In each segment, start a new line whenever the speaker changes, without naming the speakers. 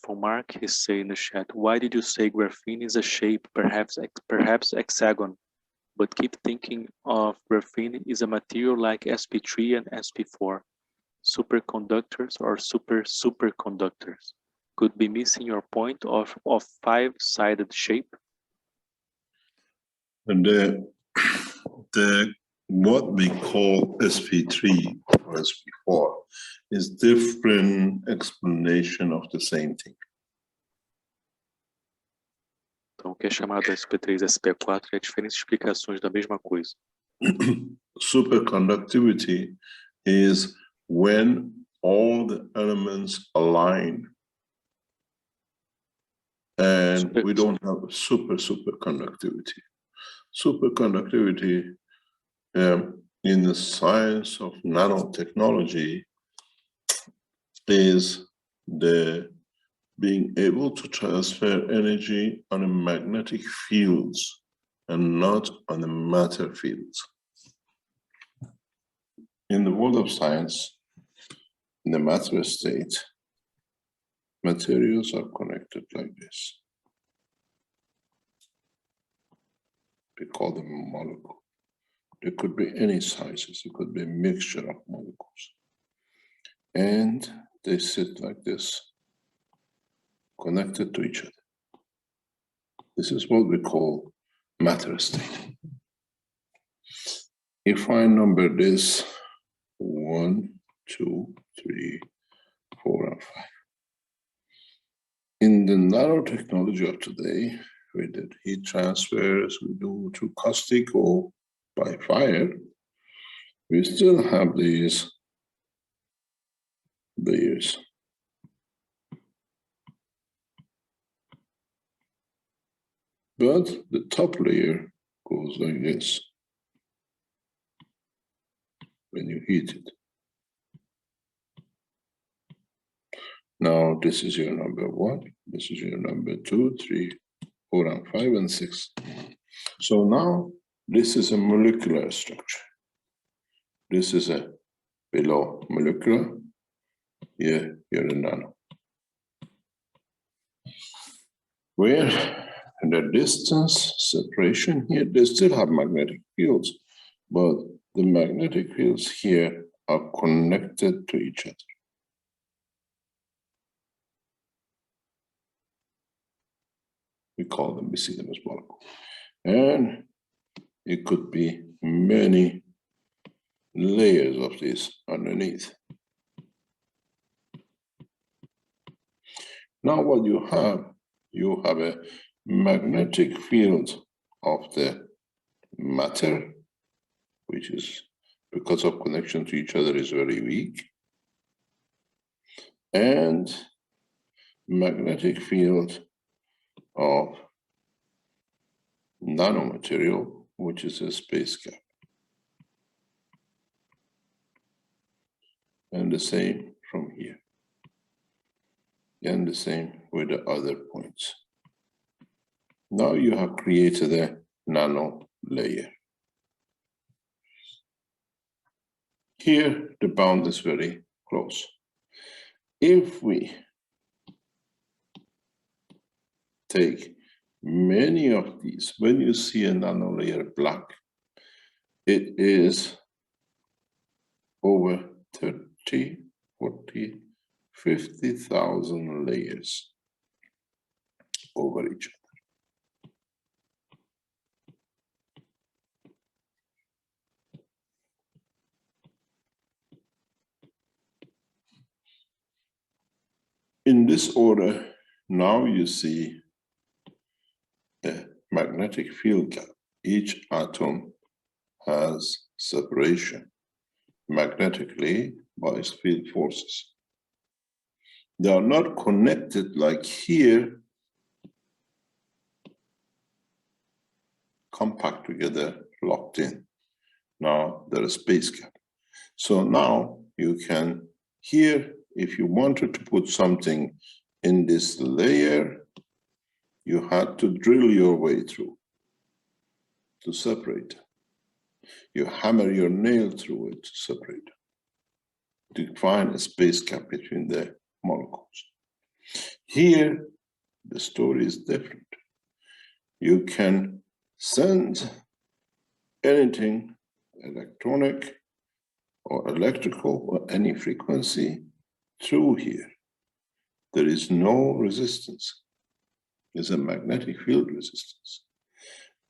from Mark. He's saying in the chat, why did you say graphene is a shape, perhaps hexagon, but keep thinking of graphene is a material like sp3 and sp4, superconductors or superconductors? Could be missing your point of five-sided shape?
And what we call sp3 or sp4 is different explanation of the same thing.
Então, o que é chamado sp3 e sp4 é diferentes explicações da mesma coisa.
Superconductivity is when all the elements align and we don't have superconductivity. Superconductivity in the science of nanotechnology is the being able to transfer energy on the magnetic fields and not on the matter fields. In the world of science, in the matter state, materials are connected like this. We call them a molecule. There could be any sizes, it could be a mixture of molecules. And they sit like this, connected to each other. This is what we call matter state. If I number this 1, 2, 3, 4, and 5. In the nanotechnology of today, we did heat transfers, we do through caustic or by fire, we still have these layers. But the top layer goes like this when you heat it. Now this is your number 1, this is your number 2, 3, 4, and 5, and 6. So now this is a molecular structure. This is a below molecular, here you're a nano. Where the distance separation here, they still have magnetic fields, but the magnetic fields here are connected to each other. We call them, we see them as molecules. And it could be many layers of this underneath. Now what you have a magnetic field of the matter, which is, because of connection to each other, is very weak, and magnetic field of nanomaterial, which is a space gap. And the same from here. And the same with the other points. Now you have created a nano layer. Here, the bound is very close. If we take many of these, when you see a nano layer black, it is over 30, 40, 50,000 layers over each other. In this order, now you see a magnetic field gap. Each atom has separation magnetically by its field forces. They are not connected like here, compact together, locked in. Now there is space gap. So now you can, here, if you wanted to put something in this layer, you had to drill your way through to separate. You hammer your nail through it to separate, to find a space gap between the molecules. Here, the story is different. You can send anything electronic or electrical or any frequency through here. There is no resistance. There's a magnetic field resistance.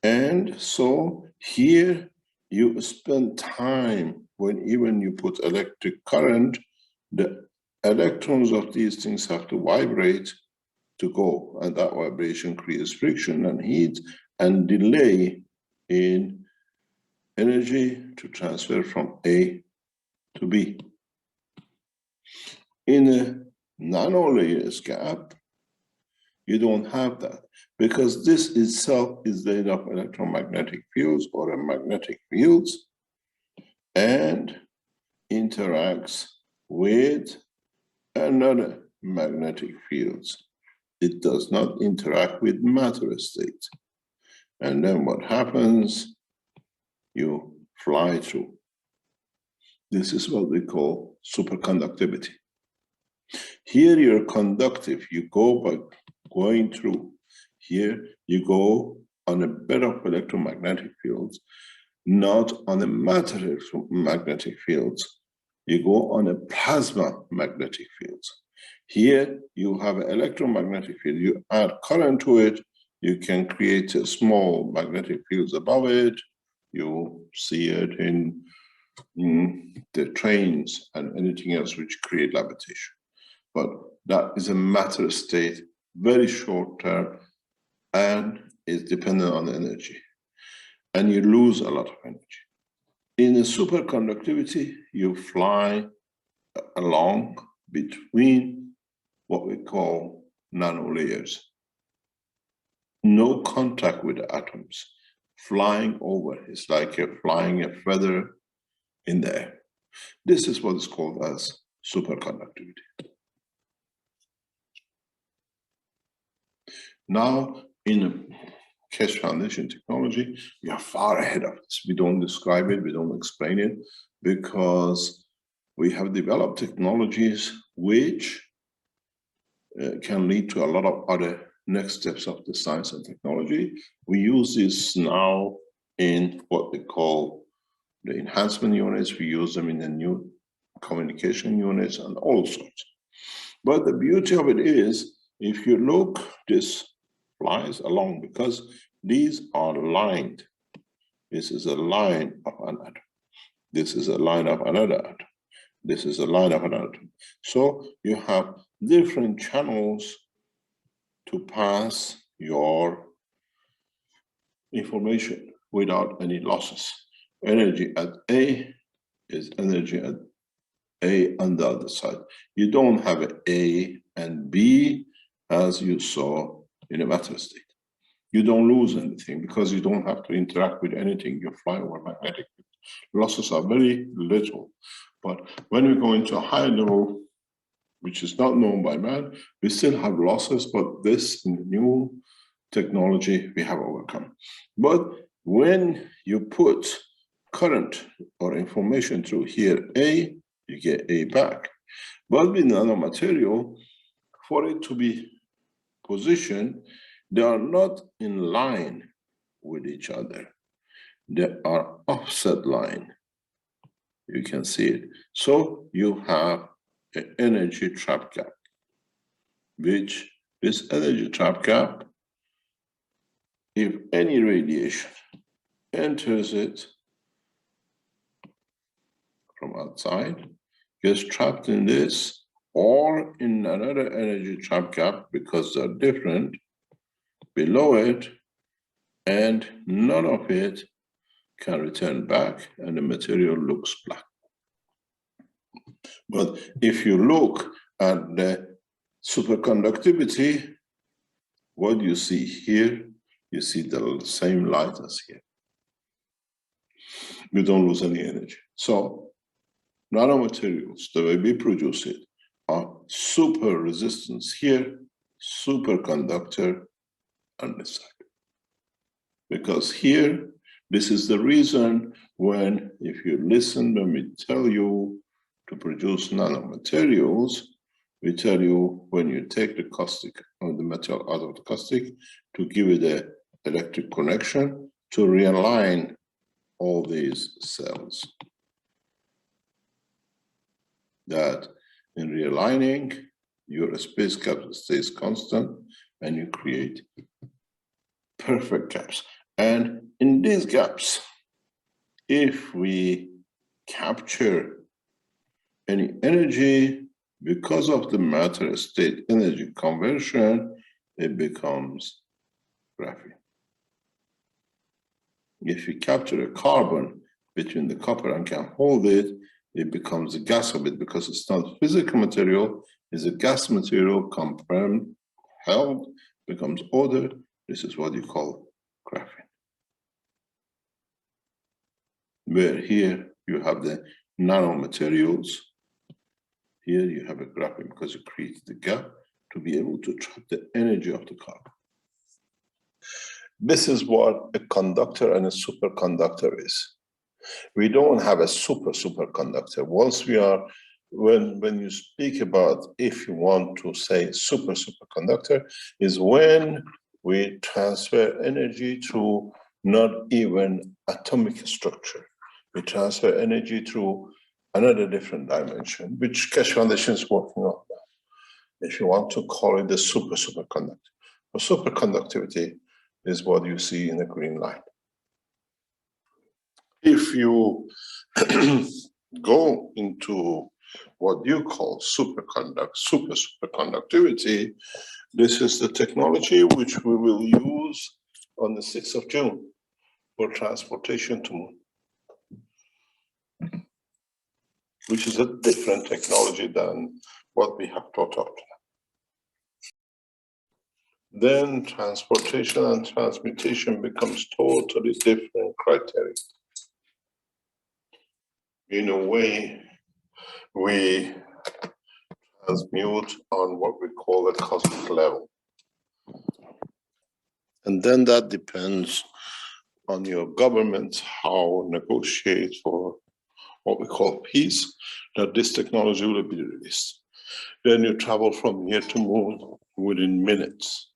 And so here you spend time when even you put electric current, the electrons of these things have to vibrate to go, and that vibration creates friction and heat and delay in energy to transfer from A to B. In a nano layers gap, you don't have that, because this itself is made of electromagnetic fields or magnetic fields and interacts with another magnetic fields. It does not interact with matter state. And then what happens? You fly through. This is what we call superconductivity. Here you're conductive, you go by going through. Here you go on a bed of electromagnetic fields, not on a matter magnetic fields. You go on a plasma magnetic fields. Here you have an electromagnetic field. You add current to it, you can create a small magnetic fields above it. You see it in the trains and anything else which create levitation. But that is a matter state, very short term, and is dependent on energy. And you lose a lot of energy. In the superconductivity, you fly along between what we call nano layers. No contact with the atoms. Flying over is like you're flying a feather in the air. This is what is called as superconductivity. Now, in Keshe Foundation technology, we are far ahead of this. We don't describe it, we don't explain it, because we have developed technologies which can lead to a lot of other next steps of the science and technology. We use this now in what we call the enhancement units. We use them in the new communication units and all sorts. But the beauty of it is, if you look, this flies along because these are lined. This is a line of an atom. This is a line of another atom. This is a line of another atom. So you have different channels to pass your information without any losses. Energy at A is energy at A on the other side. You don't have an A and B as you saw in a matter state. You don't lose anything because you don't have to interact with anything. You fly over magnetic field. Losses are very little. But when we go into a higher level, which is not known by man, we still have losses, but this in the new technology we have overcome. But when you put current or information through here A, you get A back. But with nanomaterial, for it to be positioned, they are not in line with each other. They are offset line. You can see it. So you have an energy trap gap, which this energy trap gap, if any radiation enters it from outside, gets trapped in this or in another energy trap gap because they're different below it, and none of it can return back and the material looks black. But if you look at the superconductivity, what you see here, you see the same light as here. You don't lose any energy. So nanomaterials, the way we produce it, are super resistance here, superconductor on this side. Because here, this is the reason when, if you listen when we tell you to produce nanomaterials, We tell you when you take the caustic or the metal out of the caustic to give it an electric connection to realign all these cells. That in realigning, your space gap stays constant and you create perfect gaps. And in these gaps, if we capture any energy because of the matter state energy conversion, it becomes graphene. If you capture a carbon between the copper and can hold it, it becomes a gas of it because it's not physical material, it's a gas material confirmed, held, becomes odor. This is what you call graphene. Where here you have the nanomaterials. Here you have a graphene because it creates the gap to be able to trap the energy of the carbon. This is what a conductor and a superconductor is. We don't have a superconductor. Once we are, when you speak about, if you want to say superconductor, is when we transfer energy through not even atomic structure. We transfer energy through another different dimension, which Keshe Foundation is working on now. If you want to call it the superconductor. But superconductivity is what you see in the green line. If you go into what you call superconductivity, this is the technology which we will use on the 6th of June for transportation to Moon, which is a different technology than what we have taught up to now. Then transportation and transmutation becomes totally different criteria. In a way, we transmute on what we call the cosmic level. And then that depends on your government, how negotiate for what we call peace, that this technology will be released. Then you travel from here to Moon within minutes.